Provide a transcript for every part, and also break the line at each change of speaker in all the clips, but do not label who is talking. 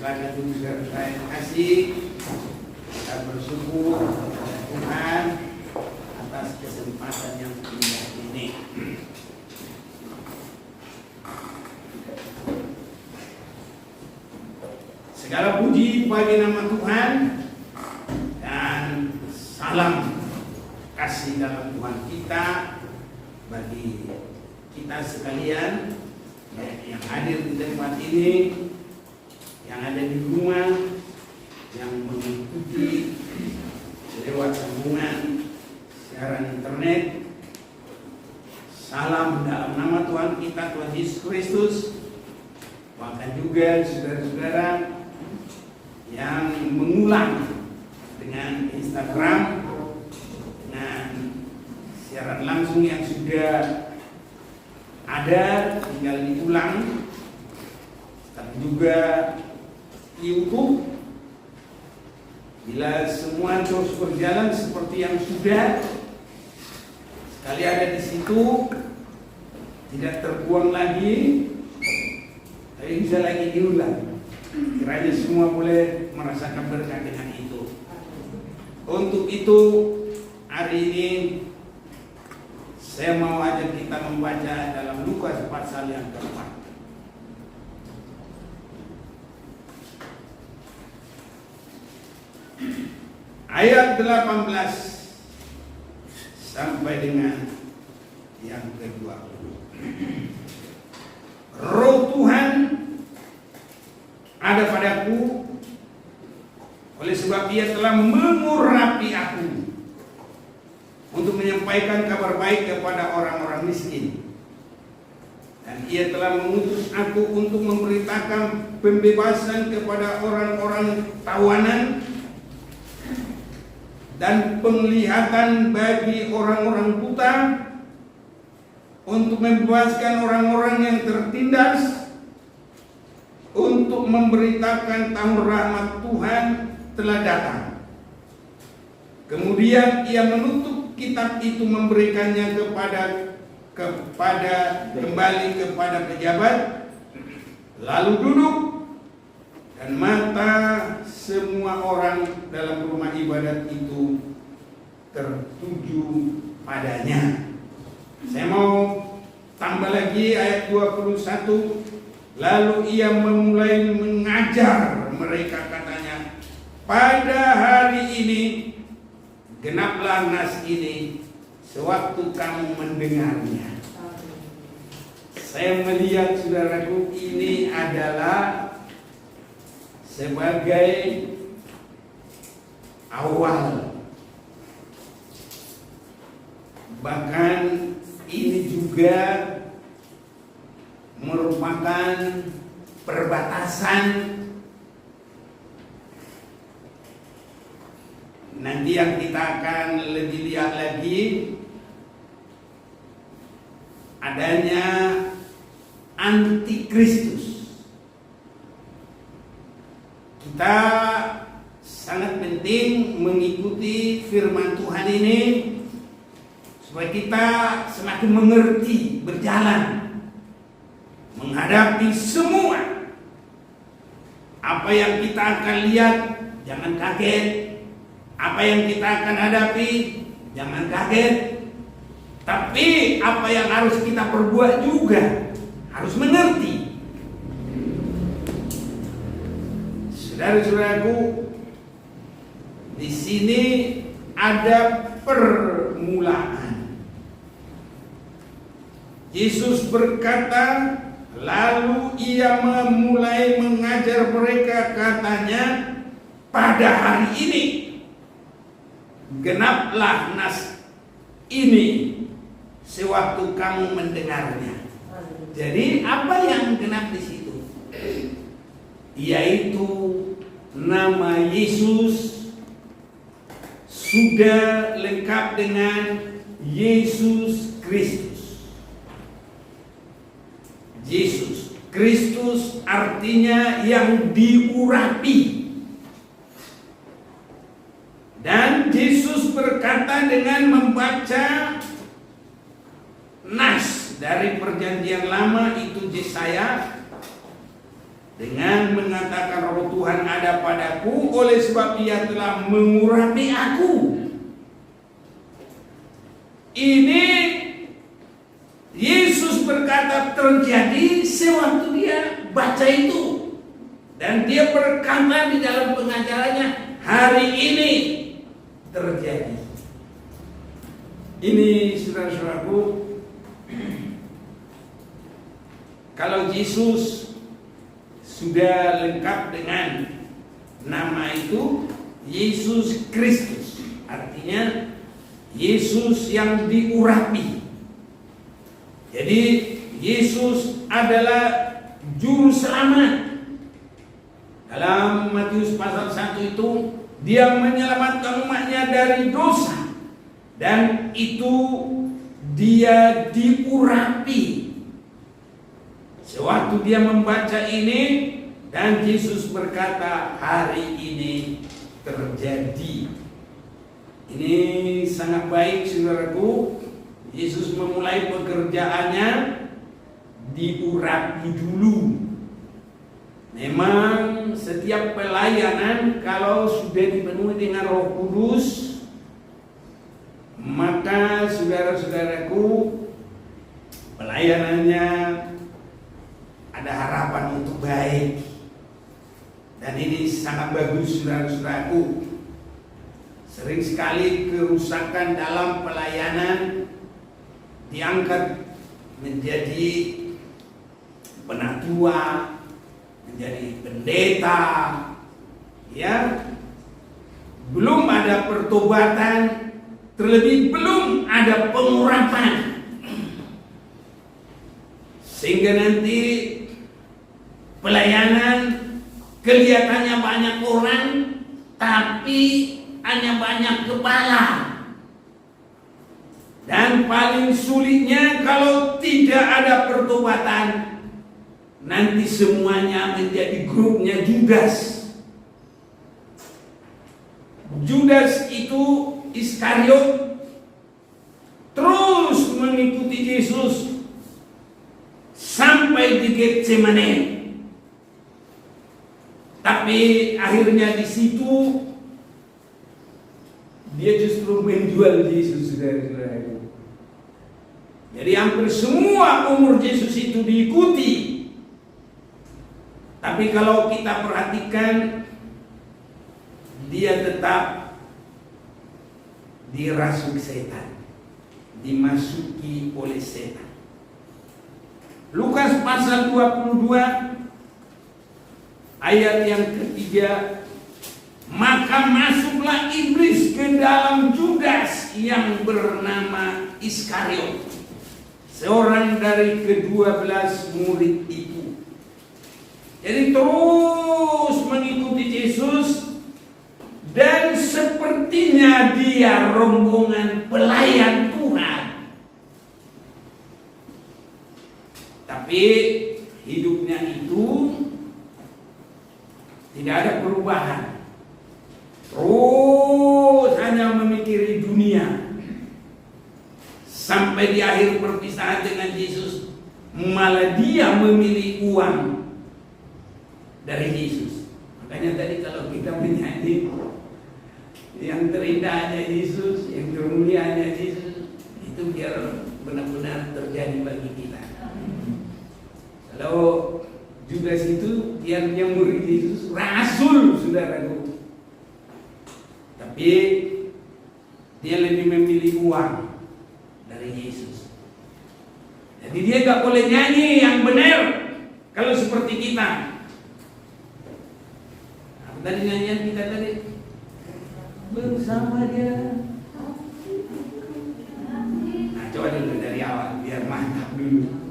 Silakan duduk saya kasih. Kita bersyukur kepada Tuhan atas kesempatan yang indah ini. Segala puji bagi nama Tuhan dan salam kasih dalam Tuhan kita bagi kita sekalian yang hadir di tempat ini, yang ada di rumah, yang mengikuti lewat sambungan siaran internet. Salam dalam nama Tuhan kita, Tuhan Yesus Kristus. Bahkan juga saudara-saudara yang mengulang dengan Instagram, dengan siaran langsung yang sudah ada, tinggal diulang, tapi juga YouTube. Bila semua terus berjalan seperti yang sudah, sekali ada di situ, tidak terbuang lagi, tapi bisa lagi diulang. Kiranya semua boleh merasakan berkat dengan itu. Untuk itu hari ini saya mau ajak kita membaca dalam Lukas pasal yang keempat. Ayat 18 sampai dengan yang ke-20. Roh Tuhan ada padaku, oleh sebab Ia telah mengurapi aku untuk menyampaikan kabar baik kepada orang-orang miskin. Dan Ia telah mengutus aku untuk memberitakan pembebasan kepada orang-orang tawanan dan penglihatan bagi orang-orang buta, untuk membebaskan orang-orang yang tertindas, untuk memberitakan tahun rahmat Tuhan telah datang. Kemudian Ia menutup kitab itu, memberikannya kembali kepada pejabat, lalu duduk, dan mata semua orang dalam rumah ibadat itu tertuju padanya. Saya mau tambah lagi ayat 21. Lalu Ia memulai mengajar mereka, katanya, pada hari ini genaplah nas ini sewaktu kamu mendengarnya. Saya melihat, saudaraku, ini adalah sebagai awal. Bahkan ini juga merupakan perbatasan. Nanti yang kita akan lebih lihat lagi, adanya antikristus. Kita sangat penting mengikuti firman Tuhan ini supaya kita semakin mengerti, berjalan menghadapi semua apa yang kita akan lihat. Jangan kaget. Apa yang kita akan hadapi, jangan kaget. Tapi apa yang harus kita perbuat juga harus mengerti. Saudara-saudaraku, di sini ada permulaan. Yesus berkata, lalu Ia memulai mengajar mereka, katanya, pada hari ini genaplah nas ini sewaktu kamu mendengarnya. Jadi apa yang genap di situ? Yaitu nama Yesus sudah lengkap dengan Yesus Kristus. Yesus Kristus artinya yang diurapi. Dan Yesus berkata dengan membaca nas dari perjanjian lama, itu Yesaya, dengan mengatakan roh Tuhan ada padaku, oleh sebab Ia telah mengurapi aku. Ini Yesus berkata terjadi sewaktu dia baca itu. Dan dia berkata di dalam pengajarannya, hari ini terjadi. Ini saudara-saudaraku, kalau Yesus sudah lengkap dengan nama itu, Yesus Kristus, artinya Yesus yang diurapi. Jadi Yesus adalah juru selamat. Dalam Matius pasal 1 itu, Dia menyelamatkan umatnya dari dosa, dan itu Dia diurapi. Sewaktu dia membaca ini, dan Yesus berkata, hari ini terjadi. Ini sangat baik saudaraku. Yesus memulai pekerjaannya diurapi dulu. Memang setiap pelayanan kalau sudah dipenuhi dengan Roh Kudus, maka saudara-saudaraku, pelayanannya ada harapan untuk baik. Dan ini sangat bagus saudara-saudaraku. Sering sekali kerusakan dalam pelayanan diangkat menjadi penatua, menjadi pendeta, ya, belum ada pertobatan, terlebih belum ada pengurapan, sehingga nanti pelayanan kelihatannya banyak orang, tapi hanya banyak kepala. Dan paling sulitnya kalau tidak ada pertobatan, nanti semuanya menjadi grupnya Judas. Judas itu Iskariot terus mengikuti Yesus sampai di Getsemane. Tapi akhirnya di situ dia justru menjual Yesus, saudara-saudara. Jadi hampir semua umur Yesus itu diikuti. Tapi kalau kita perhatikan, dia tetap dirasuki setan, dimasuki oleh setan. Lukas pasal 22 ayat yang ketiga, maka masuklah iblis ke dalam Judas yang bernama Iskariot, seorang dari ke-12 murid itu. Jadi terus mengikuti Yesus, dan sepertinya dia rombongan pelayan Tuhan. Tapi hidupnya itu tidak ada perubahan. Terus hanya memikiri dunia. Sampai di akhir perpisahan dengan Yesus, malah dia memilih uang dari Yesus. Makanya tadi kalau kita menyanyi, yang terindah hanya Yesus, yang termulia hanya Yesus, itu biar benar-benar terjadi bagi kita. Kalau Judas itu dia murid Yesus, rasul, saudaraku. Tapi dia lebih memilih uang dari Yesus. Jadi dia gak boleh nyanyi yang benar kalau seperti kita. Apa tadi nyanyian kita tadi? Bersama dia. Nah, coba dulu dari awal biar mantap dulu.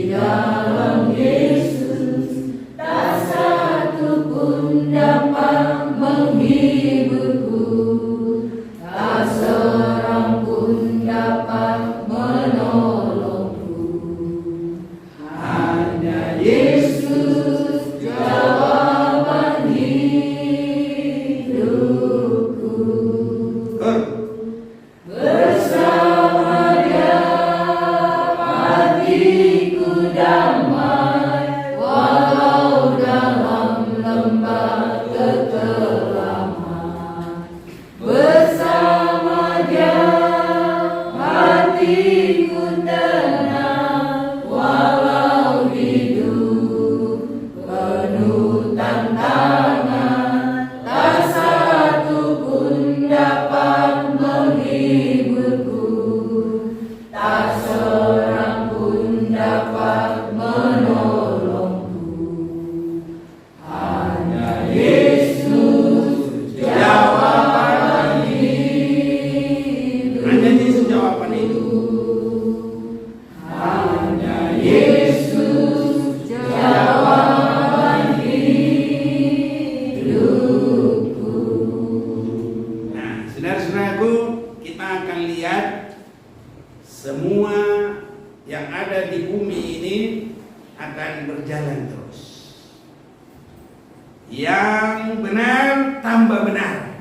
Dalam Yesus
yang ada di bumi ini akan berjalan terus. Yang benar tambah benar,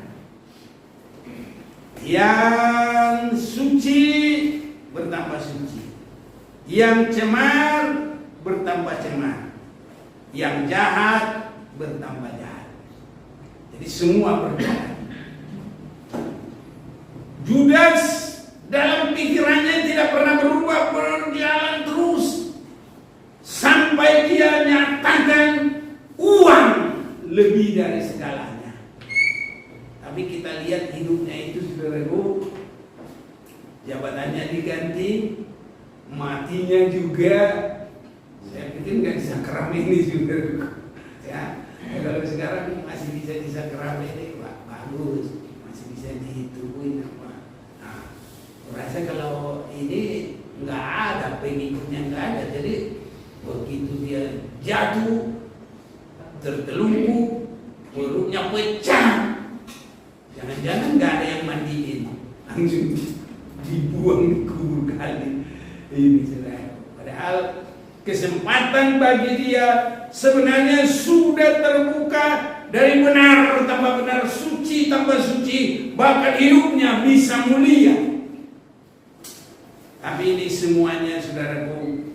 yang suci bertambah suci, yang cemar bertambah cemar, yang jahat bertambah jahat. Jadi semua berjalan. Judas dalam pikirannya tidak pernah berubah, berjalan terus sampai dia nyatakan uang lebih dari segalanya. Tapi kita lihat hidupnya itu, saudaraku, jabatannya diganti, matinya juga. Saya pikir nggak bisa keram ini, saudaraku. Ya, kalau sekarang masih bisa keram ini, Pak, bagus, masih bisa dihituin apa. Nah, rasa kalau ini nggak ada pengikutnya, nggak ada. Jadi begitu dia jatuh, tertelungkup, perutnya pecah, jangan-jangan nggak ada yang mandiin, langsung dibuang di kubur kali ini, saudara. Padahal kesempatan bagi dia sebenarnya sudah terbuka, dari benar tambah benar, suci tambah suci, bahkan hidupnya bisa mulia. Tapi ini semuanya, saudaraku,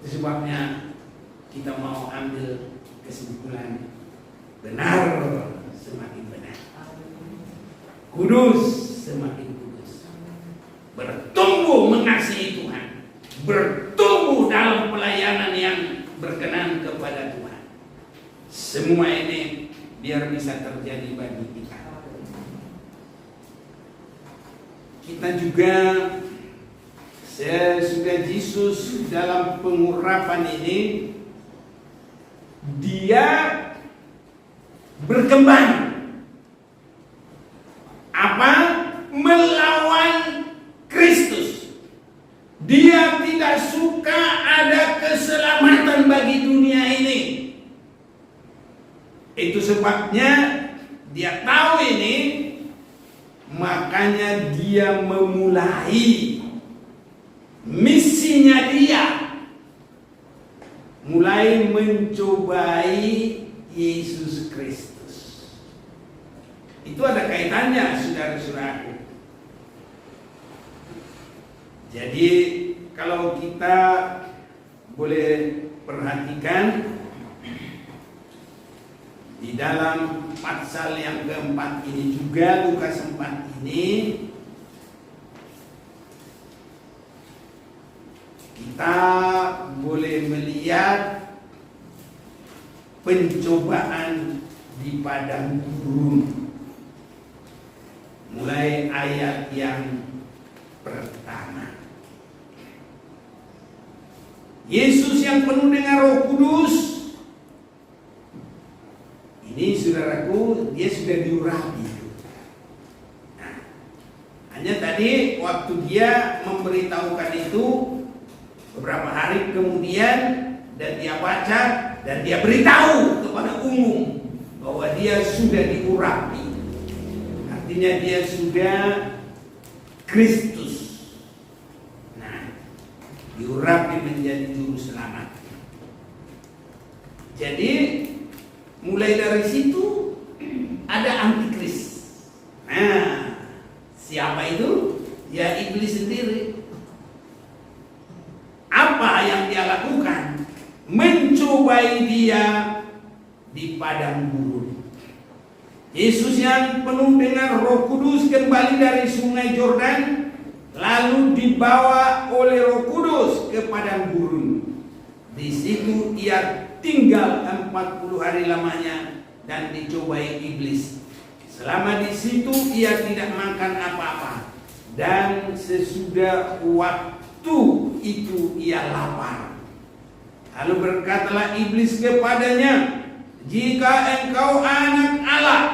sebabnya kita mau ambil kesimpulan, benar semakin benar, kudus semakin kudus, bertumbuh mengasihi Tuhan, bertumbuh dalam pelayanan yang berkenan kepada Tuhan. Semua ini biar bisa terjadi bagi kita. Kita juga sesudah Yesus dalam pengurapan ini, dia berkembang apa? Melawan Kristus. Dia tidak suka ada keselamatan bagi dunia ini. Itu sebabnya dia tahu ini, makanya dia memulai misinya dia, mulai mencobai Yesus Kristus. Itu ada kaitannya, saudara-saudaraku. Jadi kalau kita boleh perhatikan di dalam pasal yang keempat ini juga, Lukas 4 ini, kita boleh melihat pencobaan di padang gurun, mulai ayat yang pertama. Yesus yang penuh dengan Roh Kudus, ini saudaraku, dia sudah diurapi. Nah, hanya tadi waktu dia memberitahukan itu, beberapa hari kemudian, dan dia baca dan dia beritahu kepada umum bahwa dia sudah diurapi. Artinya dia sudah Kristus. Nah, diurapi menjadi juru selamat. Jadi mulai dari situ ada antikris. Nah, siapa itu? Ya iblis sendiri. Apa yang dia lakukan? Mencobai dia di padang gurun. Yesus yang penuh dengan Roh Kudus kembali dari sungai Yordan, lalu dibawa oleh Roh Kudus ke padang gurun. Di situ ia tinggal 40 hari lamanya dan dicobai iblis. Selama di situ ia tidak makan apa-apa, dan sesudah waktu itu ia lapar. Lalu berkatalah iblis kepadanya, "Jika engkau anak Allah,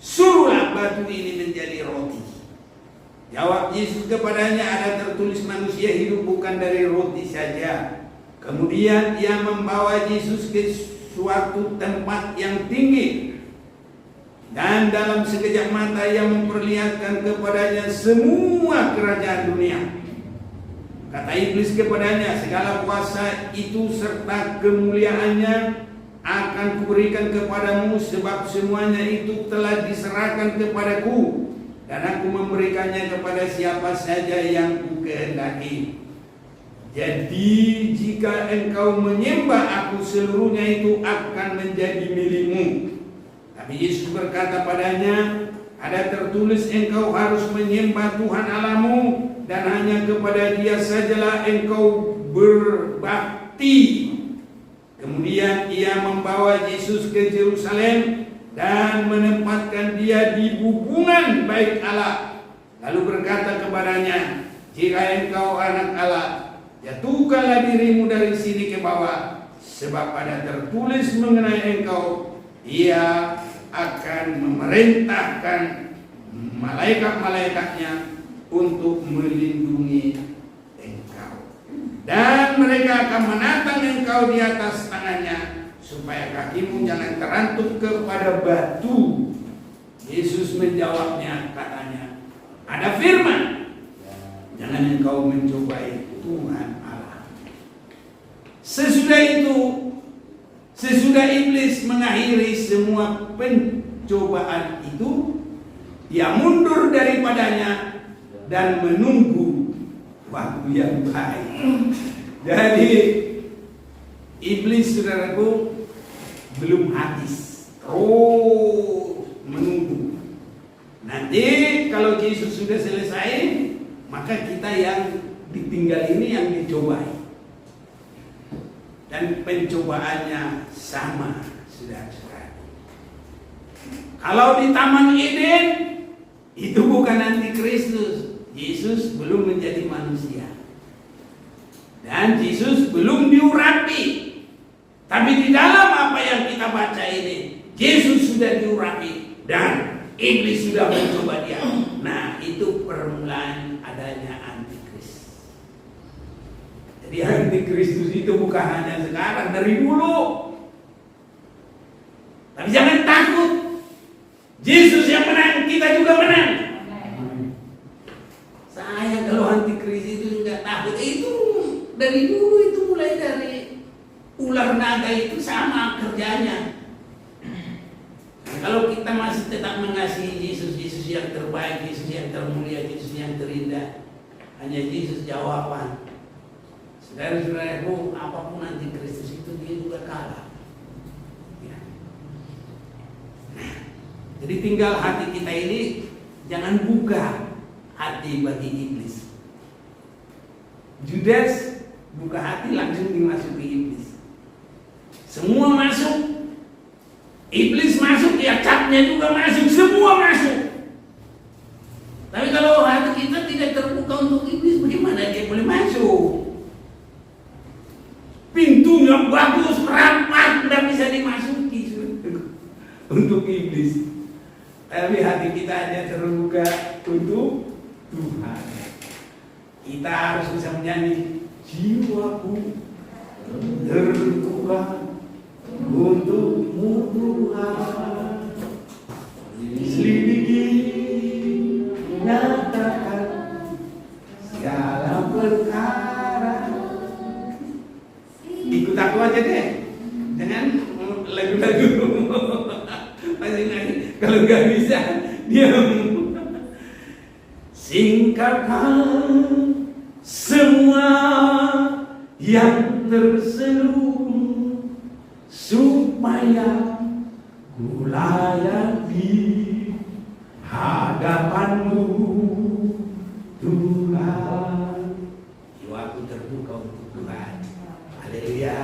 suruhlah batu ini menjadi roti." Jawab Yesus kepadanya, "Ada tertulis, manusia hidup bukan dari roti saja." Kemudian ia membawa Yesus ke suatu tempat yang tinggi, dan dalam sekejap mata ia memperlihatkan kepadanya semua kerajaan dunia. Kata iblis kepadanya, segala kuasa itu serta kemuliaannya akan kuberikan kepadamu, sebab semuanya itu telah diserahkan kepadaku, dan aku memberikannya kepada siapa saja yang kukehendaki. Jadi jika engkau menyembah aku, seluruhnya itu akan menjadi milikmu. Tapi Yesus berkata padanya, ada tertulis, engkau harus menyembah Tuhan Allahmu, dan hanya kepada Dia sajalah engkau berbakti. Kemudian ia membawa Yesus ke Yerusalem dan menempatkan Dia di hubungan baik Allah. Lalu berkata kepadanya, jika engkau anak Allah, jatuhkanlah dirimu dari sini ke bawah, sebab ada tertulis mengenai engkau, Ia akan memerintahkan malaikat-malaikatnya untuk melindungi engkau, dan mereka akan menatang engkau di atas tangannya, supaya kakimu jangan terantuk kepada batu. Yesus menjawabnya, katanya, ada firman, jangan engkau mencobai Tuhan Allah. Sesudah iblis mengakhiri semua pencobaan itu, dia mundur daripadanya dan menunggu waktu yang baik. Jadi iblis, saudaraku, belum habis, terus menunggu. Nanti kalau Yesus sudah selesai, maka kita yang ditinggal ini yang dicobai. Dan pencobaannya sama, saudara-saudara. Kalau di Taman Eden, itu bukan antikristus. Yesus belum menjadi manusia, dan Yesus belum diurapi. Tapi di dalam apa yang kita baca ini, Yesus sudah diurapi dan iblis sudah mencoba Dia. Nah, itu permulaan adanya antikristus. Jadi antikristus itu bukan hanya sekarang, dari dulu. Tapi jangan takut, Yesus yang menang, kita juga menang. Saya kalau antikristus itu enggak takut. Itu dari dulu, itu mulai dari ular naga itu sama kerjanya. Nah, kalau kita masih tetap mengasihi Yesus, Yesus yang terbaik, Yesus yang termulia, Yesus yang terindah, hanya Yesus jawaban. Saudara-saudaraku, apapun antikristus itu dia juga kalah. Ya. Nah, jadi tinggal hati kita ini jangan buka hati bagi iblis. Judas buka hati, langsung dimasuki iblis. Semua masuk. Iblis masuk, ya capnya juga masuk, semua masuk. Tapi kalau hati kita tidak terbuka untuk iblis, bagaimana dia boleh masuk? Pintunya bagus, rapat, tidak bisa dimasuki untuk iblis. Tapi hati kita hanya terbuka untuk Tuhan. Kita harus bisa menyanyi, jiwaku terbuka untukmu Tuhan, selidiki, nyatakan segala perkara. Ikut aku aja deh, jangan lagu-lagu masing-masing. Kalau nggak bisa, diam. Singkapkan semua yang terselubung, supaya ku layak di hadapanmu Tuhan. Jiwaku terbuka untuk Tuhan. Haleluya.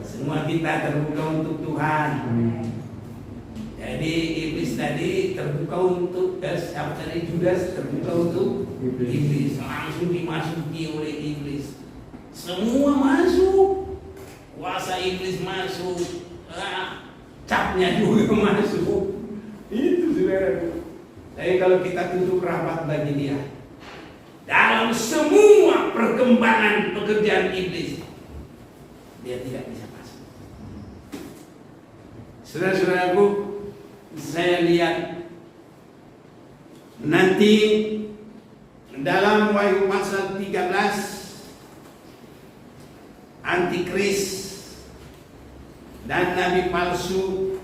Semua kita terbuka untuk Tuhan. Jadi iblis tadi terbuka untuk Judas terbuka untuk iblis. Langsung dimasuki oleh iblis. Semua masuk. Kuasa iblis masuk. Capnya juga masuk. Itu saudara. Tapi kalau kita tutup rapat bagi dia, dalam semua perkembangan pekerjaan iblis, dia tidak bisa masuk. Saudara-saudaraku, saya lihat nanti dalam Wahyu pasal 13, antikris dan nabi palsu,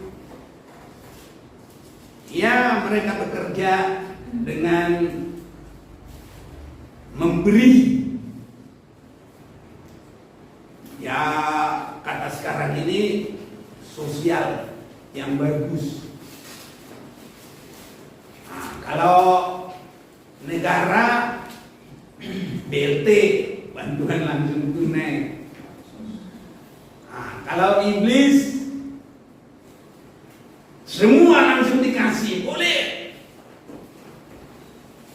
ya mereka bekerja dengan memberi, ya kata sekarang ini sosial yang bagus. Nah, kalau negara BLT, bantuan langsung tunai. Nah, kalau iblis semua langsung dikasih, boleh.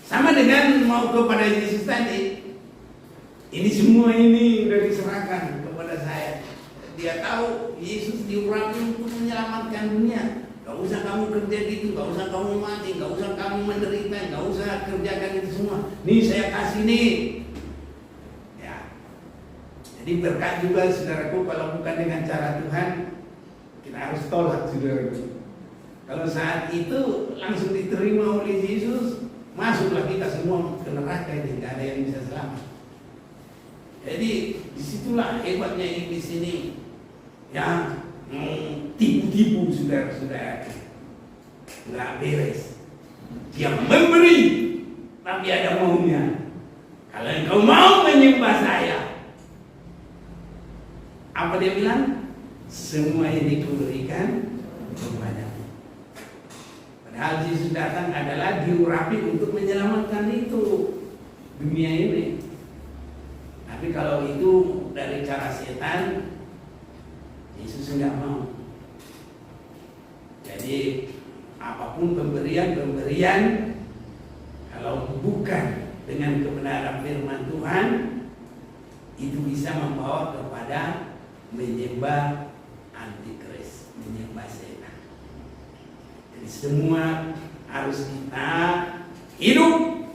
Sama dengan mau kepada Yesus tadi, ini semua ini udah diserahkan kepada saya. Dia tahu Yesus diurapi untuk menyelamatkan dunia. Gak usah kamu kerja gitu, gak usah kamu mati, gak usah kamu menderita, gak usah kerjakan itu semua. Nih saya kasih nih. Ya. Jadi berkat juga saudaraku, kalau bukan dengan cara Tuhan, kita harus tolak saudaraku. Kalau saat itu langsung diterima oleh Yesus, masuklah kita semua ke neraka ini, tidak ada yang bisa selamat. Jadi disitulah hebatnya iblis ini, yang tipu-tipu saudara-saudara, nggak beres. Dia memberi, tapi ada maunya. Kalau engkau mau menyembah saya, apa dia bilang? Semua ini kuberikan kepadamu. Padahal Yesus datang adalah diurapi untuk menyelamatkan itu dunia ini. Tapi kalau itu dari cara setan, Yesus enggak mau. Jadi apapun pemberian kalau bukan dengan kebenaran firman Tuhan, itu bisa membawa kepada menyembah antikris, menyembah setan. Jadi semua harus kita hidup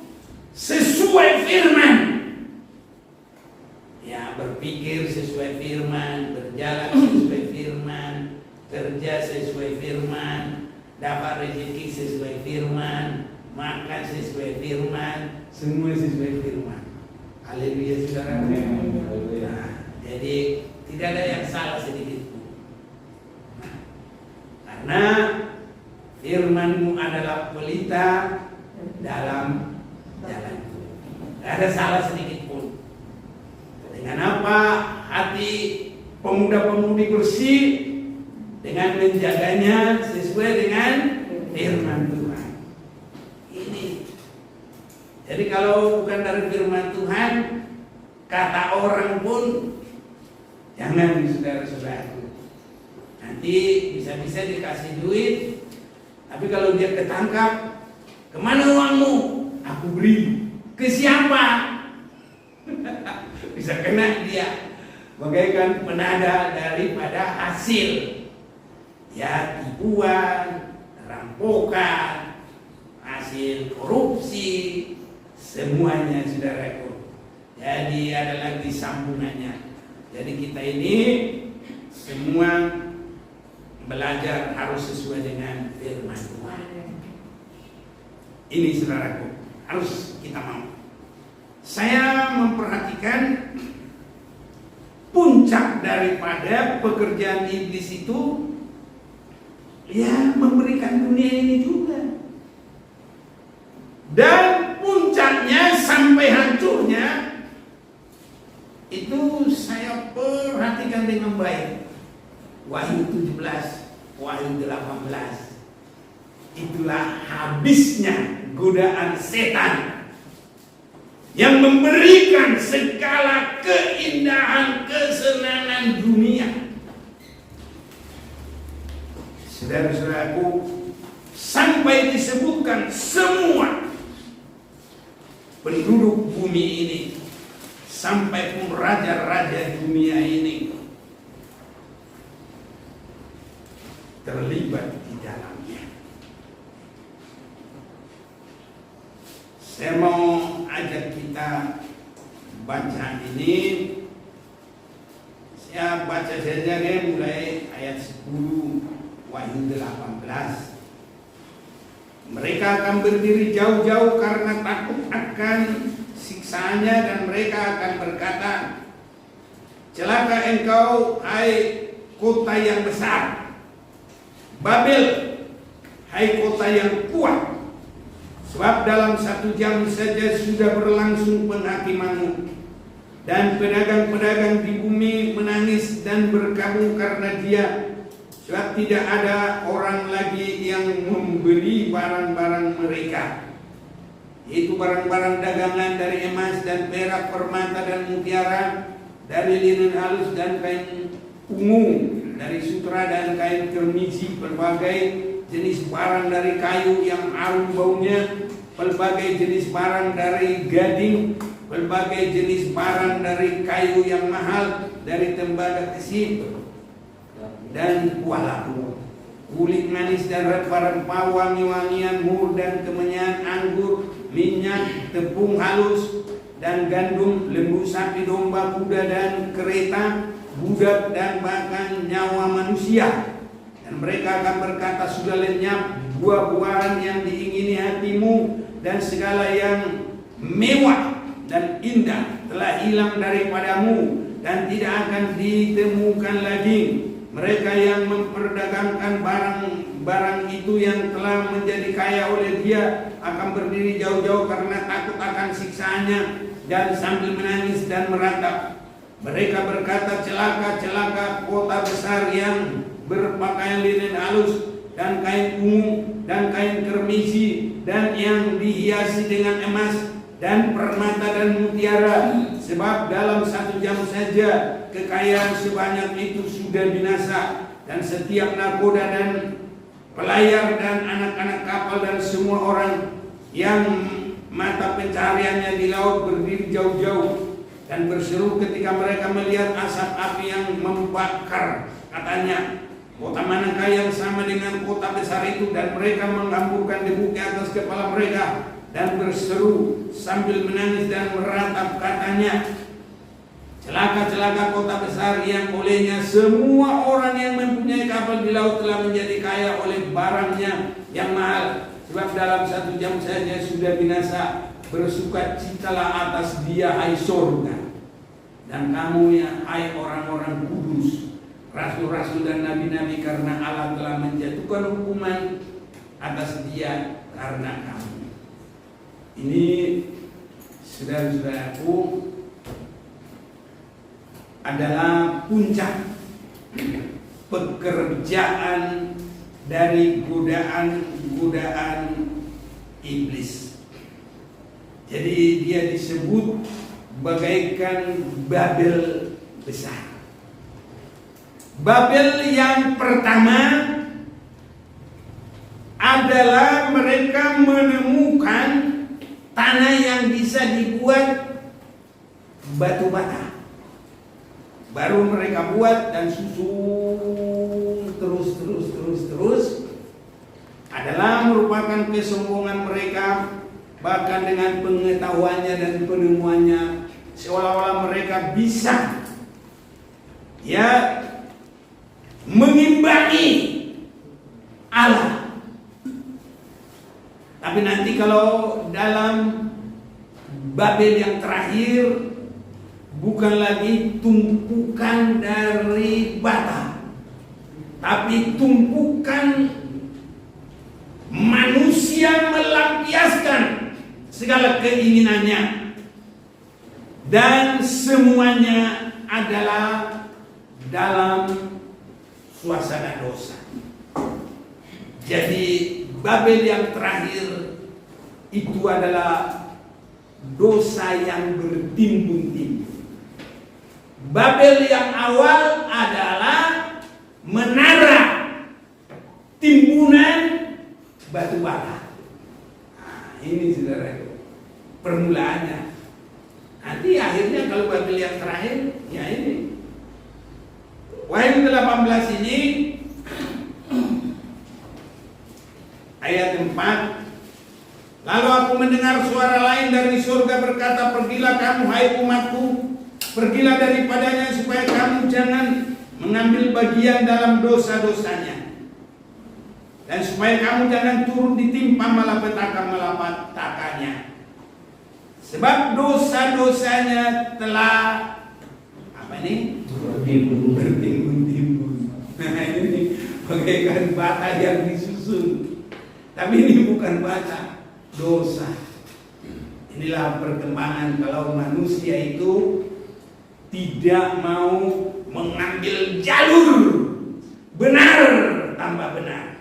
sesuai firman. Ya, berpikir sesuai firman, berjalan sesuai firman, kerja sesuai firman, dapat rezeki sesuai firman, makan sesuai firman, semua sesuai firman. Haleluya saudara. Nah, jadi tidak ada yang salah sedikit pun. Nah, karena firman-Mu adalah pelita dalam jalanku. Tidak ada salah sedikit pun. Dengan apa hati pemuda-pemudi bersih? Dengan menjaganya sesuai dengan firman Tuhan. Ini. Jadi kalau bukan dari firman Tuhan, kata orang pun jangan, saudara-saudaraku. Nanti bisa-bisa dikasih duit, tapi kalau dia ketangkap, kemana uangmu? Aku beri. Ke siapa? Bisa kena dia bagaikan penada daripada hasil, ya tipuan, rampokan, hasil korupsi, semuanya saudaraku. Jadi ada lagi sambungannya. Jadi kita ini semua belajar harus sesuai dengan firman Tuhan. Ini saudaraku, harus kita mau. Saya memperhatikan puncak daripada pekerjaan iblis itu, ya memberikan dunia ini juga. Dan puncaknya sampai hancurnya itu saya perhatikan dengan baik. Wahyu 17, Wahyu 18. Itulah habisnya godaan setan yang memberikan segala keindahan, kesenangan dunia. Saudara-saudaraku, sampai disebutkan semua penduduk bumi ini, sampai pun raja-raja dunia ini terlibat di dalamnya. Saya mau ajak kita baca ini. Saya baca saja deh mulai ayat 10 Wahyu 18. Mereka akan berdiri jauh-jauh karena takut akan siksaannya, dan mereka akan berkata, celaka engkau, hai kota yang besar, Babel, hai kota yang kuat, sebab dalam 1 jam saja sudah berlangsung penghakimanmu, dan pedagang-pedagang di bumi menangis dan berkabung karena dia, sebab tidak ada orang lagi yang membeli barang-barang mereka, yaitu barang-barang dagangan dari emas dan perak, permata dan mutiara, dari linen halus dan kain ungu, dari sutra dan kain kermiji, berbagai jenis barang dari kayu yang harum baunya, berbagai jenis barang dari gading, berbagai jenis barang dari kayu yang mahal, dari tembaga kesip dan kuala, kulit manis dan rempah-rempah, wangi-wangian, mur dan kemenyan, anggur, minyak, tepung halus dan gandum, lembu, sapi, domba, kuda dan kereta, budak dan bahkan nyawa manusia. Dan mereka akan berkata, sudah lenyap buah-buahan yang diingini hatimu, dan segala yang mewah dan indah telah hilang daripadamu, dan tidak akan ditemukan lagi. Mereka yang memperdagangkan barang-barang itu yang telah menjadi kaya oleh dia akan berdiri jauh-jauh karena takut akan siksaannya, dan sambil menangis dan meratap. Mereka berkata, celaka, celaka kota besar yang berpakaian linen halus dan kain ungu dan kain kermiji, dan yang dihiasi dengan emas dan permata dan mutiara, sebab dalam 1 jam saja kekayaan sebanyak itu sudah binasa, dan setiap nakoda dan pelayar dan anak-anak kapal dan semua orang yang mata pencahariannya di laut berdiri jauh-jauh dan berseru ketika mereka melihat asap api yang membakar, katanya, kota manakah yang sama dengan kota besar itu? Dan mereka menghamburkan debu ke atas kepala mereka dan berseru sambil menangis dan meratap, katanya, celaka, celaka kota besar yang olehnya semua orang yang mempunyai kapal di laut telah menjadi kaya oleh barangnya yang mahal, sebab dalam 1 jam saja sudah binasa. Bersukacitalah atas dia, hai surga, dan kamu ya, hai orang-orang kudus, rasul-rasul dan nabi-nabi, karena Allah telah menjatuhkan hukuman atas dia karena kamu. Ini, saudara-saudaraku, adalah puncak pekerjaan dari godaan-godaan iblis. Jadi dia disebut bagaikan Babel besar. Babel yang pertama adalah mereka menemukan tanah yang bisa dibuat batu bata. Baru mereka buat dan susun terus adalah merupakan kesombongan mereka. Bahkan dengan pengetahuannya dan penemuannya, seolah-olah mereka bisa mengimbangi Allah. Tapi nanti kalau dalam Babel yang terakhir, bukan lagi tumpukan dari bata, tapi tumpukan manusia melampiaskan segala keinginannya, dan semuanya adalah dalam suasana dosa. Jadi Babel yang terakhir itu adalah dosa yang bertimbun-timbun. Babel yang awal adalah menara timbunan batu bata. Ini saudara, permulaannya. Nanti akhirnya kalau Babel yang terakhir, ya ini. Wahyu 18 ini ayat 4. Lalu aku mendengar suara lain dari surga berkata, pergilah kamu hai umatku, pergilah daripadanya supaya kamu jangan mengambil bagian dalam dosa-dosanya, dan supaya kamu jangan turun ditimpa malapetaka-malapetakanya. Sebab dosa-dosanya telah apa ini? Bertimbun-timbun. Nah ini bagaikan bata yang disusun. Tapi ini bukan bata, dosa. Inilah perkembangan kalau manusia itu tidak mau mengambil jalur benar tambah benar,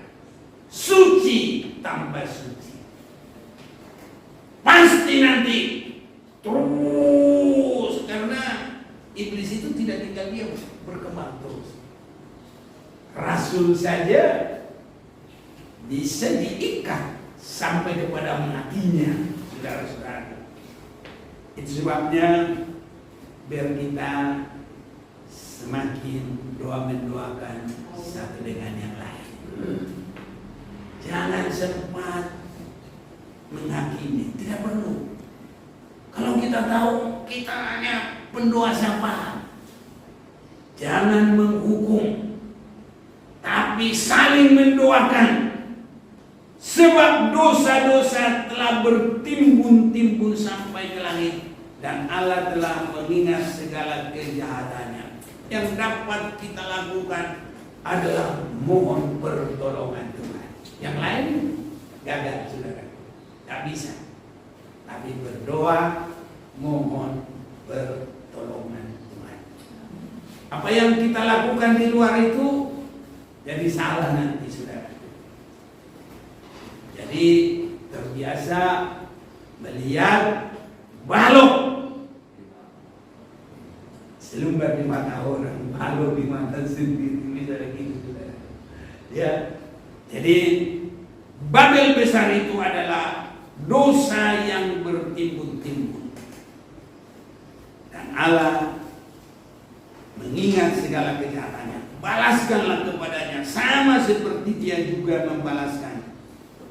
suci tambah suci. Pasti nanti terus, karena iblis itu tidak tinggal diam, berkembang terus. Rasul saja bisa diikat sampai kepada matinya, saudara-saudara. Itu sebabnya biar kita semakin doa mendoakan satu dengan yang lain. Jangan sempat menghakimi, tidak perlu. Kalau kita tahu kita hanya pendoa syafaat, jangan menghukum, tapi saling mendoakan. Sebab dosa-dosa telah bertimbun-timbun sampai ke langit, dan Allah telah mengingat segala kejahatannya. Yang dapat kita lakukan adalah mohon pertolongan Tuhan. Yang lain gagal, saudara, tak bisa. Tapi berdoa, mohon pertolongan Tuhan. Apa yang kita lakukan di luar itu jadi salah nanti, saudara. Jadi terbiasa melihat balok selumbar di mata orang, balok di mata sendiri, misalnya gitu, saudara. Ya, jadi Babel besar itu adalah dosa yang bertimbun-timbun, dan Allah mengingat segala kejahatannya. Balaskanlah kepadanya sama seperti dia juga membalaskan,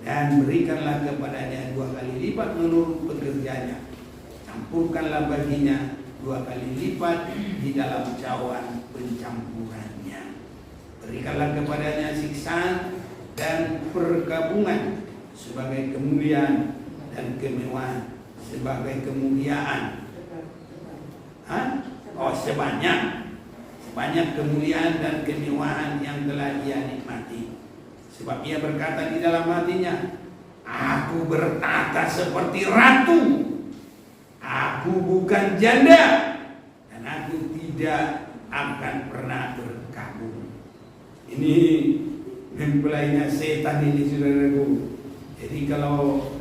dan berikanlah kepadanya 2 kali lipat menurut pekerjaannya. Campurkanlah baginya 2 kali lipat di dalam cawan pencampurannya. Berikanlah kepadanya siksaan dan perkabungan sebagai kemuliaan dan kemewahan, sebagai kemuliaan. Sebanyak kemuliaan dan kemewahan yang telah ia nikmati. Sebab ia berkata di dalam hatinya, aku bertata seperti ratu, aku bukan janda, dan aku tidak akan pernah berkabung. Ini mempelainya setan ini, saudaraku. Jadi kalau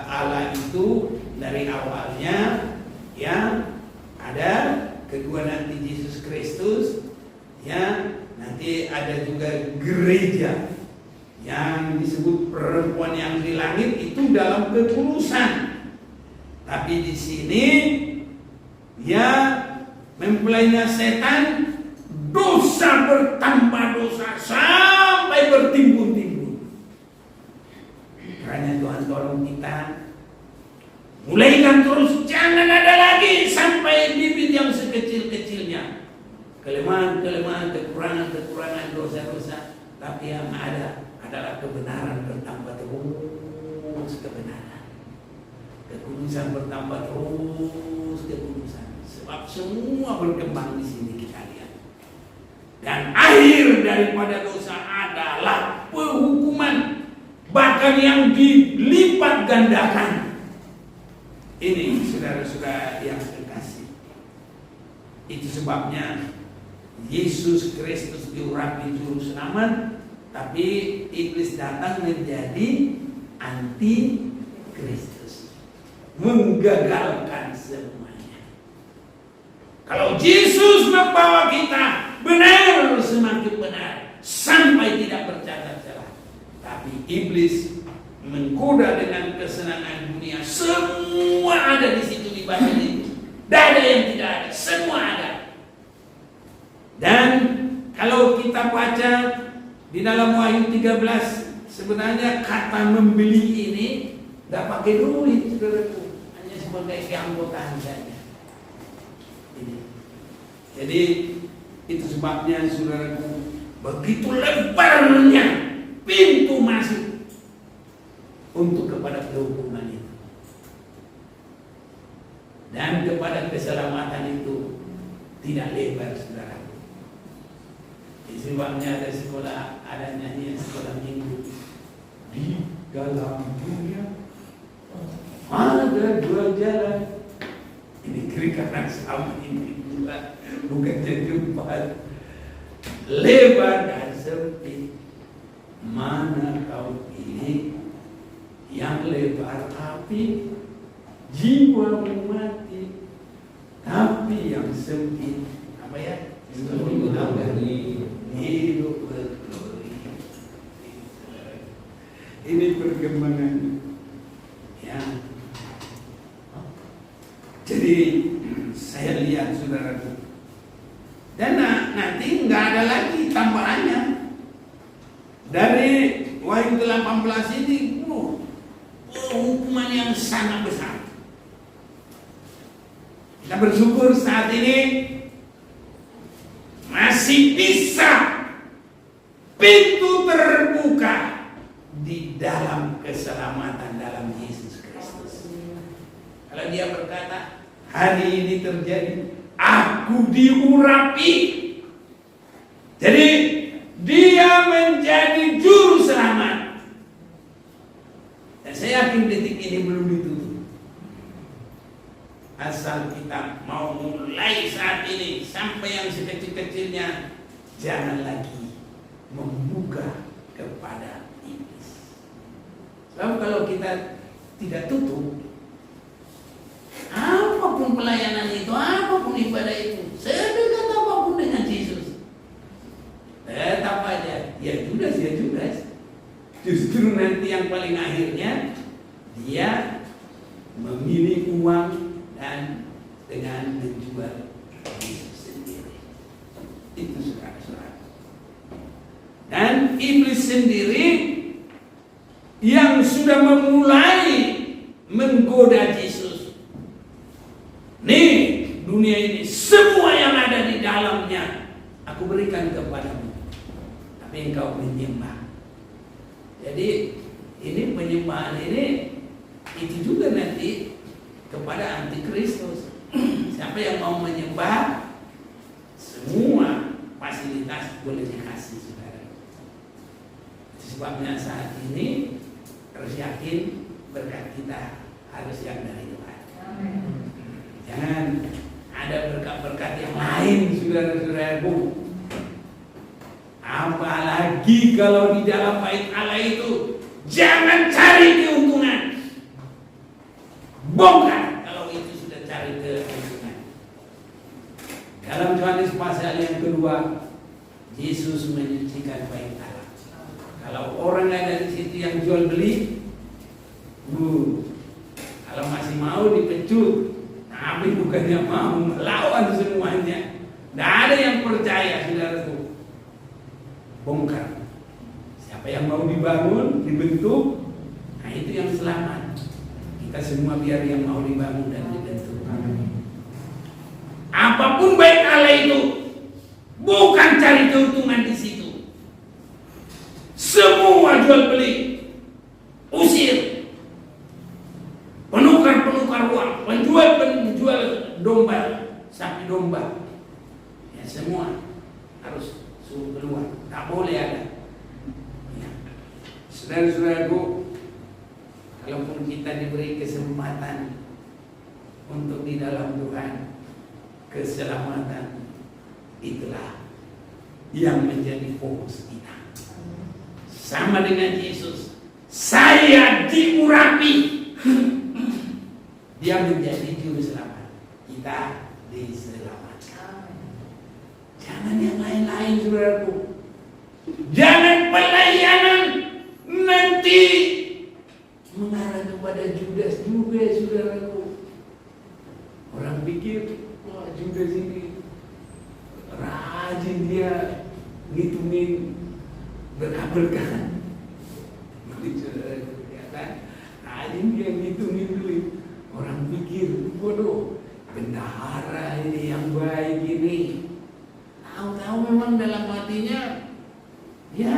Allah itu dari awalnya ya ada, kedua nanti Yesus Kristus, ya nanti ada juga gereja yang disebut perempuan yang di langit itu dalam kekulusan. Tapi di sini ya mempelainya setan, dosa bertambah dosa sampai bertimbun-timbun. Karena Tuhan tolong kita mulaikan terus, jangan ada lagi sampai bibit yang sekecil-kecilnya kelemahan-kelemahan, kekurangan-kekurangan, dosa-dosa. Tapi yang ada adalah kebenaran bertambah terus, kebenaran, kekudusan bertambah terus, kekudusan. Sebab semua berkembang di sini kita lihat. Dan akhir daripada dosa adalah penghukuman, bahkan yang dilipat gandakan. Ini saudara-saudara yang terkasih. Itu sebabnya Yesus Kristus diurapi juru selamat, tapi iblis datang menjadi anti Kristus, menggagalkan semuanya. Kalau Yesus membawa kita benar, semakin benar, sampai tidak bercacat celah. Tapi iblis menggoda dengan kesenangan dunia. Semua ada di situ, di Babel itu. Tidak ada yang tidak ada, semua ada. Dan kalau kita baca di dalam Wahyu 13, sebenarnya kata membeli ini tidak pakai duit, saudaraku, hanya sebagai keanggotaan saja. Jadi itu sebabnya, saudaraku, begitu lebarnya pintu masuk untuk kepada kehukuman itu. keselamatan itu tidak lebar, saudara. Sebabnya ada sekolah, ada nyanyian sekolah minggu. Di dalam dunia ada dua jalan. Ini kiri kanan sama, ini dua, bukan jadi empat. Lebar dan sempit, mana kau pilih? Yang lebar api, jiwamu mati. Tapi yang sempit, apa ya? Hidup berglori. Ini perkembangan ya. Jadi saya lihat, saudaraku, dan nanti nggak ada lagi tambahannya dari Wahyu 18 ini. Hukuman yang sangat besar. Kita bersyukur saat ini masih bisa pintu terbuka di dalam keselamatan dalam Yesus Kristus. Kalau dia berkata, hari ini terjadi, aku diurapi. Jadi dia menjadi juru selamat. Dan saya yakin detik ini belum ditutup. Asal kita mau mulai saat ini sampai yang sekecil-kecilnya, jangan lagi membuka kepada iblis. Sebab kalau kita tidak tutup, apapun pelayanan itu, apapun ibadah itu, sedekat apapun dengan Yesus, tetap aja ya Judas. Justru nanti yang paling akhirnya dia memilih uang dan dengan menjual Yesus sendiri. Itu saudara-saudara. Dan iblis sendiri yang sudah memulai menggoda Yesus. Nih, dunia ini semua yang ada di dalamnya aku berikan kepadamu, tapi engkau menyembah. Jadi ini penyembahan ini itu juga nanti kepada antikristus. Siapa yang mau menyembah, semua fasilitas boleh dikasih, saudara. Sebabnya saat ini harus yakin berkat kita harus yang dari Tuhan. Jangan ada berkat-berkat yang lain, saudara-saudaraku. Apalagi kalau di dalam bait Allah itu jangan cari keuntungan. Bongkar kalau itu sudah cari keuntungan. Dalam Yohanes pasal yang kedua, Yesus menyucikan bait Allah. Kalau orang ada di situ yang jual beli, kalau masih mau dipecut, tapi bukannya mau melawan semuanya. Tidak ada yang percaya, saudaraku. Bongkar. Siapa yang mau dibangun, dibentuk, nah itu yang selamat. Kita semua biar yang mau dibangun dan dibentuk. Apapun baik Allah itu, bukan cari keuntungan di situ. Semua jual beli, usir, penukar uang, penjual domba, sapi domba, ya semua harus suruh keluar, tak boleh ada. Ya. Saudara-saudaraku, kalaupun kita diberi kesempatan untuk di dalam Tuhan, keselamatan itulah yang menjadi fokus kita. Sama dengan Yesus, saya diurapi, dia menjadi juru selamat, kita diselamatkan. Jangan yang lain-lain, saudaraku. Jangan pelayanan nanti mengarah kepada Judas juga, saudaraku. Orang pikir, wah Judas ini rajin, dia ngitungin berkah-berkah. Saudaraku, ya kan? Rajin dia ngitungin duit. Orang pikir, bodoh, bendahara ini yang baik ini. Tahu-tahu memang dalam hatinya, ya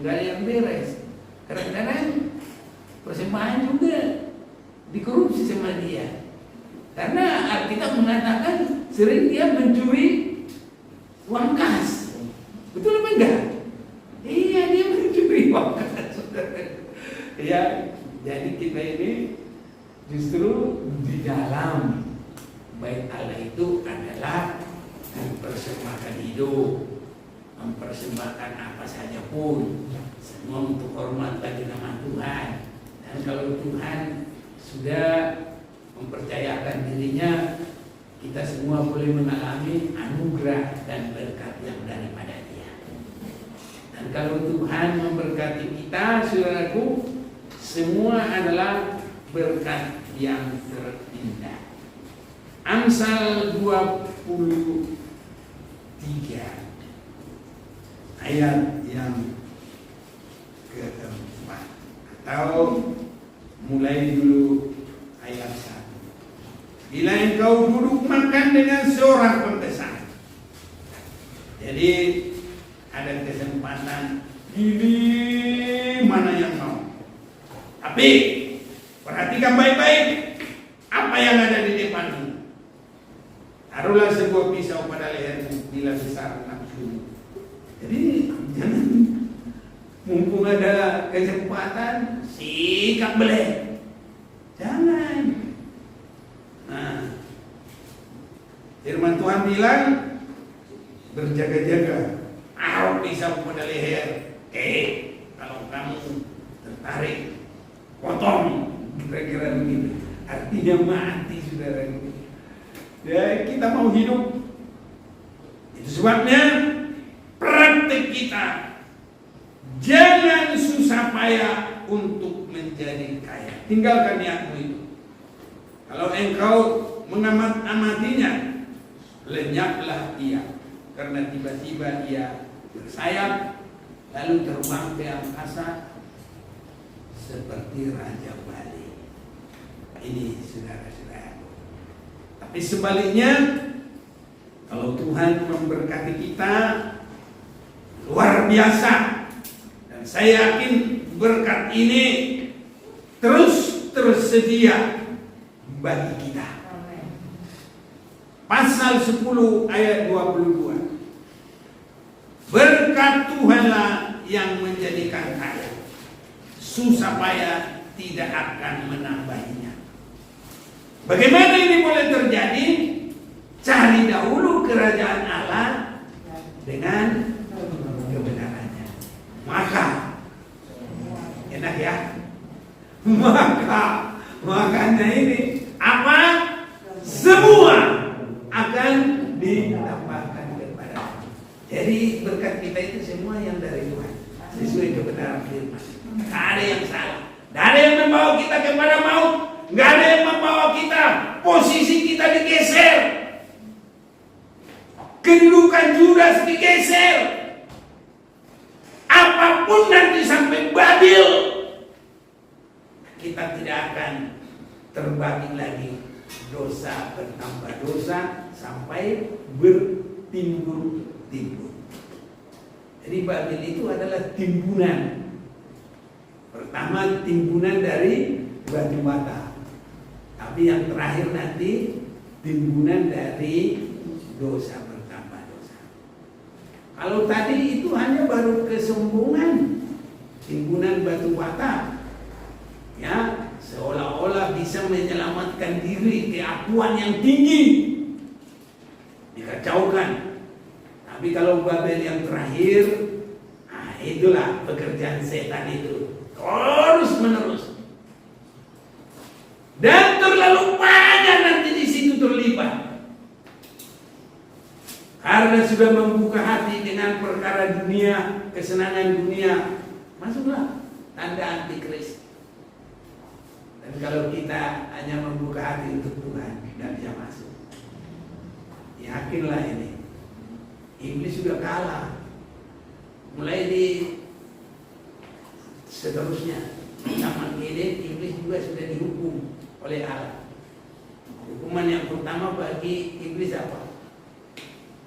nggak ada yang beres. Kadang-kadang persembahan juga dikorupsi sama dia. Karena Alkitab mengatakan sering dia mencuri uang kas. Betul apa enggak? Iya, dia mencuri uang kas. Ya, jadi kita ini justru di dalam bait Allah itu adalah mempersembahkan hidup, mempersembahkan apa saja pun, semua untuk hormat bagi nama Tuhan. Dan kalau Tuhan sudah mempercayakan dirinya, kita semua boleh mengalami anugerah dan berkat yang daripada Dia. Dan kalau Tuhan memberkati kita, saudaraku, semua adalah berkat yang terindah. Amsal 23 ayat yang keempat, atau mulai dulu ayat 1. Bila engkau duduk makan dengan seorang pempesan, jadi ada kesempatan pilih mana yang mau. Tapi perhatikan baik-baik apa yang ada di depanmu. Taruhlah sebuah pisau pada lehermu bila besar nafsu. Jadi jangan mumpung ada kesempatan sikat beleh. Jangan. Nah, firman Tuhan bilang berjaga-jaga. Taruh pisau pada leher. Kalau kamu tertarik, potong. Kira-kira begitu. Artinya mati, saudara. Ya, kita mau hidup. Itu sebabnya praktek kita jangan susah payah untuk menjadi kaya. Tinggalkan niatmu itu. Kalau engkau mengamatinya, lenyaplah ia, karena tiba-tiba ia bersayap lalu terbang ke angkasa seperti Raja Bali. Ini saudara-saudara. Tapi sebaliknya, kalau Tuhan memberkati kita luar biasa, dan saya yakin berkat ini terus tersedia bagi kita. Pasal 10 ayat 22. Berkat Tuhanlah yang menjadikan kaya, susah payah tidak akan menambahinya. Bagaimana ini boleh terjadi? Cari dahulu kerajaan Allah dengan kebenarannya. Maka enak ya. Makanya ini apa? Semua akan ditambahkan kepada. Jadi berkat kita itu semua yang dari Tuhan, sesuai kebenaran firman. Tidak ada yang salah. Tidak ada yang membawa kita kepada maut. Tidak ada yang membawa kita posisi kita digeser. Kedudukan Judas digeser. Apapun nanti sampai Babil, kita tidak akan terbagi lagi. Dosa bertambah dosa sampai bertimbun-timbun. Jadi Babil itu adalah timbunan. Pertama timbunan dari batu bata, tapi yang terakhir nanti timbunan dari dosa bertambah dosa. Kalau tadi itu hanya baru kesombongan, timbunan batu bata, ya, seolah-olah bisa menyelamatkan diri, keakuan yang tinggi dikacaukan. Tapi kalau Babel yang terakhir, nah itulah pekerjaan setan itu, terus menerus. Dan terlalu banyak nanti di situ terlibat. Karena sudah membuka hati dengan perkara dunia, kesenangan dunia, masuklah tanda antikris. Dan kalau kita hanya membuka hati untuk Tuhan, tidak bisa masuk. Yakinlah ini, iblis sudah kalah. Mulai di seterusnya, zaman ini iblis juga sudah dihukum oleh Allah. Hukuman yang pertama bagi iblis apa?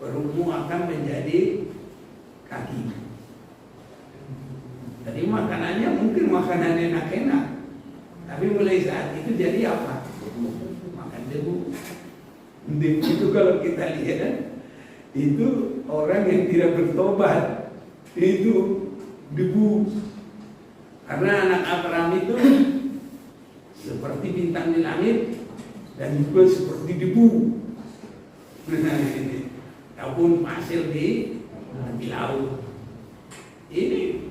Berumur akan menjadi kaki. Jadi makanannya mungkin makanan enak-enak, tapi mulai saat itu jadi apa? Makan debu. debu itu kalau kita lihat itu orang yang tidak bertobat, itu debu. Karena anak Abraham itu seperti bintang di langit dan juga seperti debu. Nah, ini ataupun pasir di laut. Ini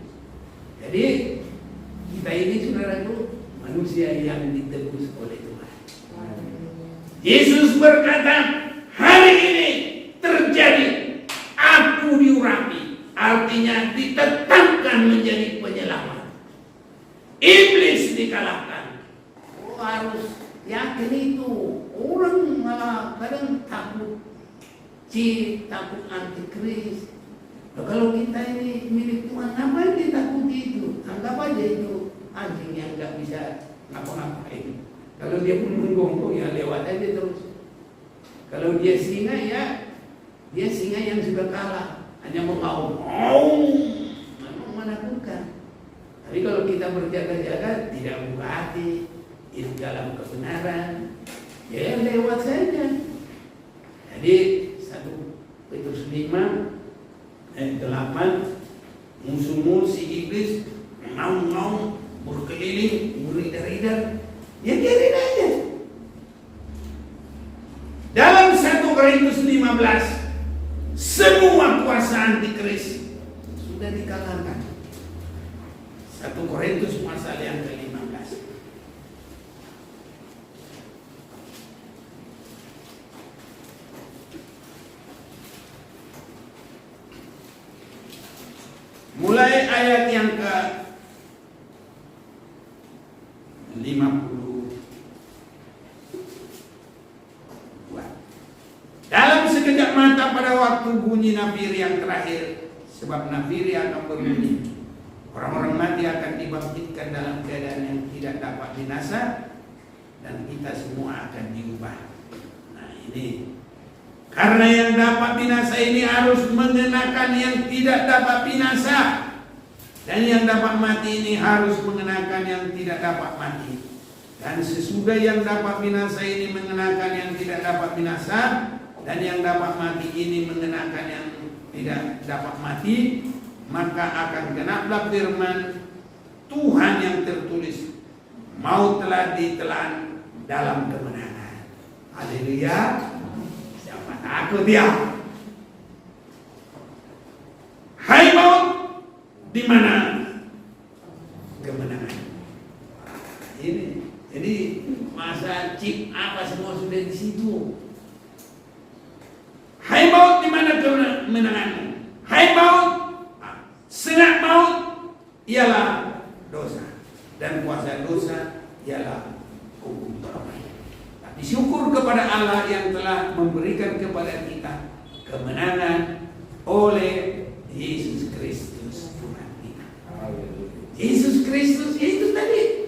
jadi kita ini saudaraku manusia yang ditebus oleh Tuhan. Yesus berkata, hari ini terjadi, aku diurapi, artinya ditetapkan menjadi penyelamat. Iblis dikalahkan. Oh, harus yakin itu. Orang malah kadang takut, takut antikris. Nah, kalau kita ini milik Tuhan, ngapain ditakuti itu? Anggap aja itu anjing yang nggak bisa ngapa-ngapain. Kalau dia pun menggonggong ya lewat aja terus. Kalau dia singa ya dia singa yang sudah kalah, hanya mengaum, memang menakutkan. Tapi kalau kita berjaga-jaga, tidak buka hati, hidup dalam kebenaran, ya lewat saja. Jadi 1 Petrus 5 ayat 8, musuh-musuh si iblis mengaum-ngaum, berkeliling, beredar-edar, ya biarin aja. Dalam 1 Korintus 15, semua kuasa antikris sudah dikalahkan. 1 Korintus pasal yang ke-15. Mulai ayat yang ke-52. Dalam sekejap mata pada waktu bunyi nafiri yang terakhir, sebab nafiri akan berbunyi, orang-orang mati akan dibangkitkan dalam keadaan yang tidak dapat binasa, dan kita semua akan diubah. Nah ini, karena yang dapat binasa ini harus mengenakan yang tidak dapat binasa, dan yang dapat mati ini harus mengenakan yang tidak dapat mati. Dan sesudah yang dapat binasa ini mengenakan yang tidak dapat binasa, dan yang dapat mati ini mengenakan yang tidak dapat mati, maka akan genaplah firman Tuhan yang tertulis, maut telah ditelan dalam kemenangan. Haleluya. Siapa takut ya? Hai maut, di mana kemenangan? Ini jadi masa chip apa semua sudah di situ. Hai maut, di mana kemenanganmu? Hai maut, sengat maut ialah dosa, dan kuasa dosa ialah hukum Taurat. Tapi syukur kepada Allah yang telah memberikan kepada kita kemenangan oleh Yesus Kristus Tuhan kita. Yesus Kristus itu tadi.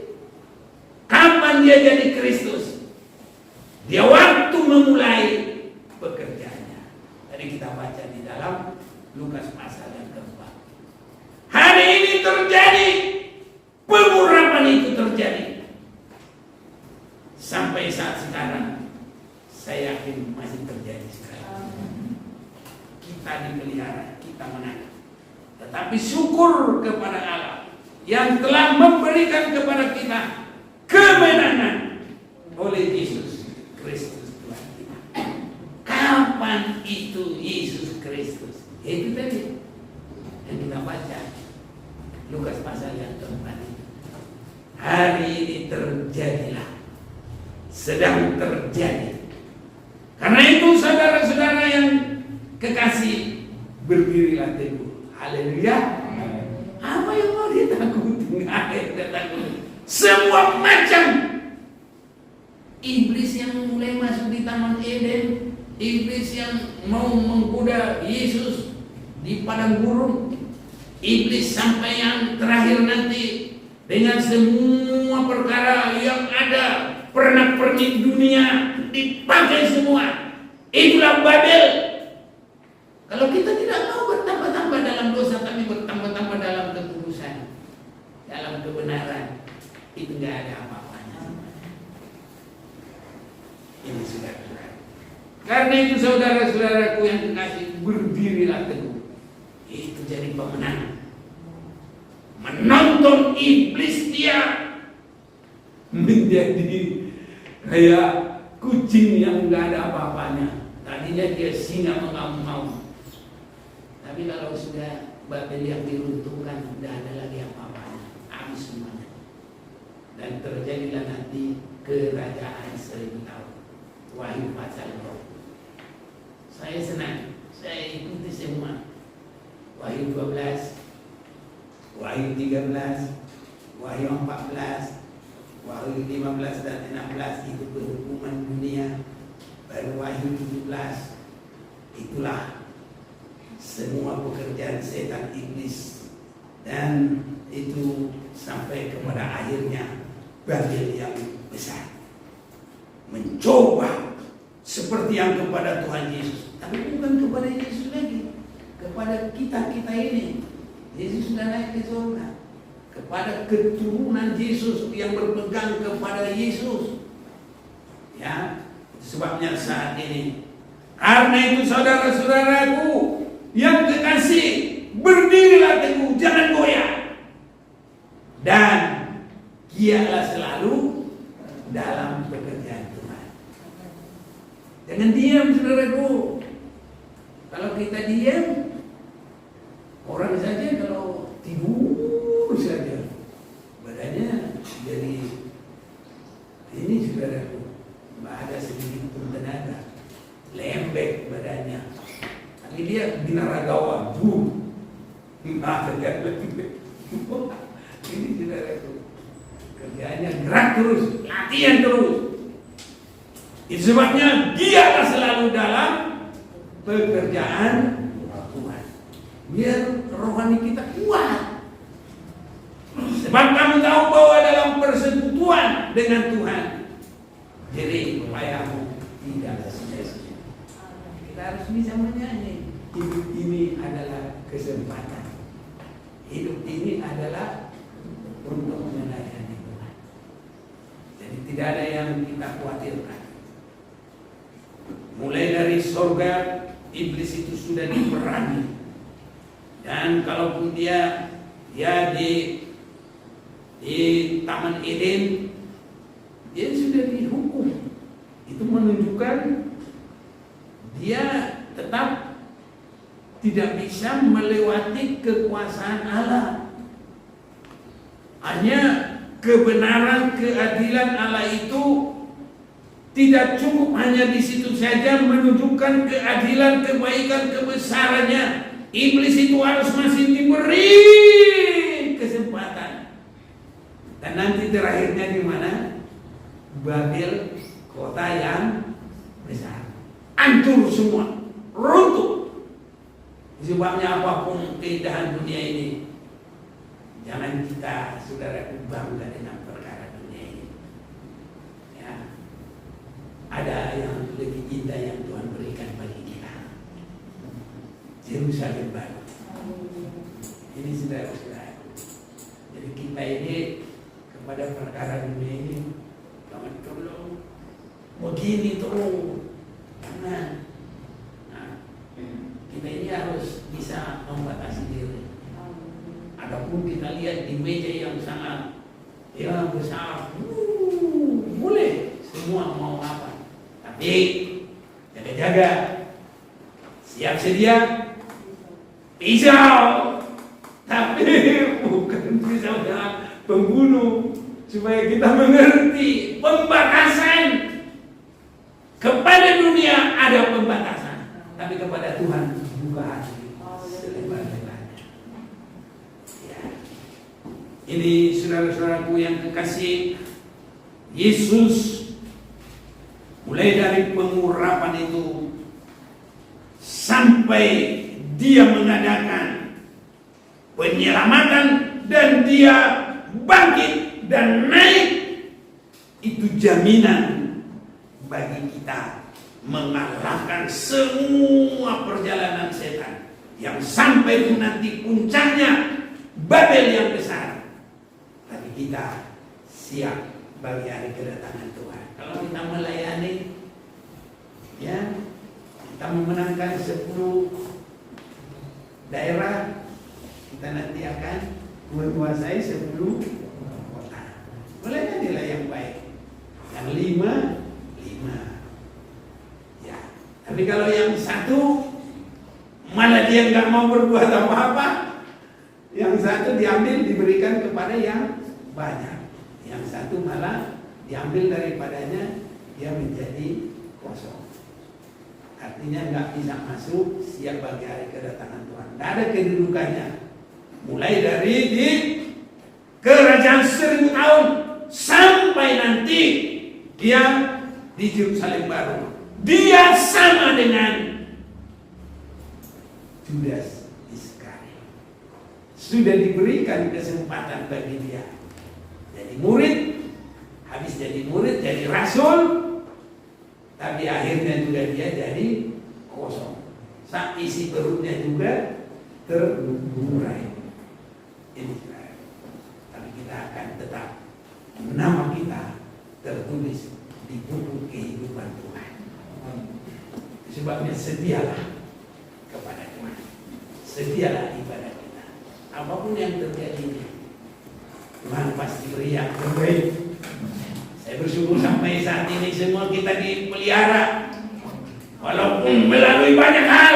Kapan dia jadi Kristus? Dia waktu memulai pekerjaannya. Tadi kita baca di dalam Lukas pasal yang keempat. Hari ini terjadi, pengurapan itu terjadi. Sampai saat sekarang, saya yakin masih terjadi sekarang. Kita dipelihara, kita menang. Tetapi syukur kepada Allah yang telah memberikan kepada kita kemenangan oleh Yesus Kristus. Kapan itu Yesus Kristus? Itu tadi yang kita baca Lukas pasal yang keempat. Hari ini terjadilah, sedang terjadi. Karena itu saudara-saudara yang kekasih, berdirilah teguh. Haleluya. Apa yang mau ditakuti? Nggak ada yang takut. Semua macam iblis yang mulai masuk di Taman Eden, iblis yang mau menggoda Yesus di padang gurun, iblis sampai yang terakhir nanti dengan semua perkara yang ada, pernak-pernik dunia dipakai semua. Itulah Babel. Kalau kita tidak mau bertambah-tambah dalam dosa, tapi bertambah-tambah dalam kekudusan, dalam kebenaran, itu nggak ada apa-apanya. Ini sudah benar. itu saudara-saudaraku yang kekasih, berdirilah teguh. Itu jadi pemenang. Menonton iblis dia menjadi kayak kucing yang nggak ada apa-apanya. Tadinya dia singa mengaum-ngaum. Tapi kalau sudah Babel yang diruntuhkan, tidak ada lagi apa-apanya, habis semuanya. Dan terjadilah nanti kerajaan 1000 tahun. Wahyu pasal 2. Saya senang, saya ikuti semua. Wahyu 12, Wahyu 13, Wahyu 14, Wahyu 15 dan 16 itu berhubungan dunia. Baru Wahyu 17, itulah semua pekerjaan setan iblis. Dan itu sampai kepada akhirnya Babel yang besar. Mencoba seperti yang kepada Tuhan Yesus, tapi bukan kepada Yesus lagi, kepada kita-kita ini. Yesus sudah naik ke surga, kepada keturunan Yesus yang berpegang kepada Yesus. Ya, sebabnya saat ini, karena itu saudara-saudaraku yang kekasih, berdirilah teguh, jangan goyah, dan giatlah selalu dalam pekerjaan Tuhan. Jangan diam, saudaraku. Kalau kita diam, orang saja kalau tidur saja badannya jadi ini, saudaraku, nggak ada sedikit pun tenaga, lembek badannya. Tapi dia binaragawan, nggak ada lembek. Ini, saudaraku, kerjaannya gerak terus, latihan terus. Itu sebabnya giatlah selalu dalam pekerjaan Tuhan, biar rohani kita kuat. Sebab kamu tahu bahwa dalam persekutuan dengan Tuhan, jadi upayamu tidaklah sia-sia. Kita harus bisa menyanyi, hidup ini adalah kesempatan. Hidup ini adalah untuk melayani Tuhan. Jadi tidak ada yang kita khawatirkan. Mulai dari surga, iblis itu sudah diperangi. Dan kalaupun dia di Taman Eden, dia sudah dihukum. Itu menunjukkan dia tetap tidak bisa melewati kekuasaan Allah. Hanya kebenaran, keadilan Allah itu tidak cukup hanya di situ saja menunjukkan keadilan, kebaikan, kebesarannya. Iblis itu harus masih diberi kesempatan. Dan nanti terakhirnya di mana? Babel, kota yang besar, hancur semua, runtuh. Sebabnya apapun keindahan dunia ini, jangan kita, saudaraku, bangga dengan perkara dunia ini. Ya, ada yang lebih indah yang Tuhan berikan bagi kita, Yerusalem baru. Ini saudara-saudara. Jadi kita ini kepada perkara dunia ini, jangan tolong begini terus. Jangan. Kita ini harus bisa membatasi diri. Adapun kita lihat di meja yang sangat besar, boleh semua mau apa, tapi jaga-jaga, siap sedia pisau, tapi bukan pisaunya pembunuh, supaya kita mengerti pembatasan. Kepada dunia ada pembatasan, tapi kepada Tuhan buka hati selebar-lebarnya. Ya. Ini saudara-saudaraku yang kekasih, Yesus mulai dari pengurapan itu sampai dia mengadakan penyelamatan dan dia bangkit dan naik, itu jaminan bagi kita mengalahkan semua perjalanan setan yang sampai nanti puncaknya Babel yang besar. Tapi kita siap bagi hari kedatangan Tuhan. Kalau kita melayani, ya, kita memenangkan 10 daerah, kita nanti akan menguasai 10 kota. Boleh jadilah yang baik. Yang 5. Ya. Tapi kalau yang 1 malah dia nggak mau berbuat apa-apa, yang 1 diambil diberikan kepada yang banyak, yang 1 malah diambil daripadanya, dia menjadi kosong. Artinya nggak bisa masuk siap bagi hari kedatangan Tuhan. Tidak ada kedudukannya. Mulai dari di kerajaan 1000 tahun sampai nanti dia di Yerusalem baru. Dia sama dengan Judas Iskariot. Sudah diberikan kesempatan bagi dia jadi murid, habis jadi murid jadi rasul, tapi akhirnya juga dia jadi kosong. Saat isi perutnya juga terburai. Ini tapi kita akan tetap nama kita tertulis di buku kehidupan Tuhan. Sebabnya setialah kepada Tuhan, setialah ibadah kita. Apapun yang terjadi, Tuhan pasti beri yang terbaik. Saya bersyukur sampai saat ini semua kita dipelihara, walaupun melalui banyak hal.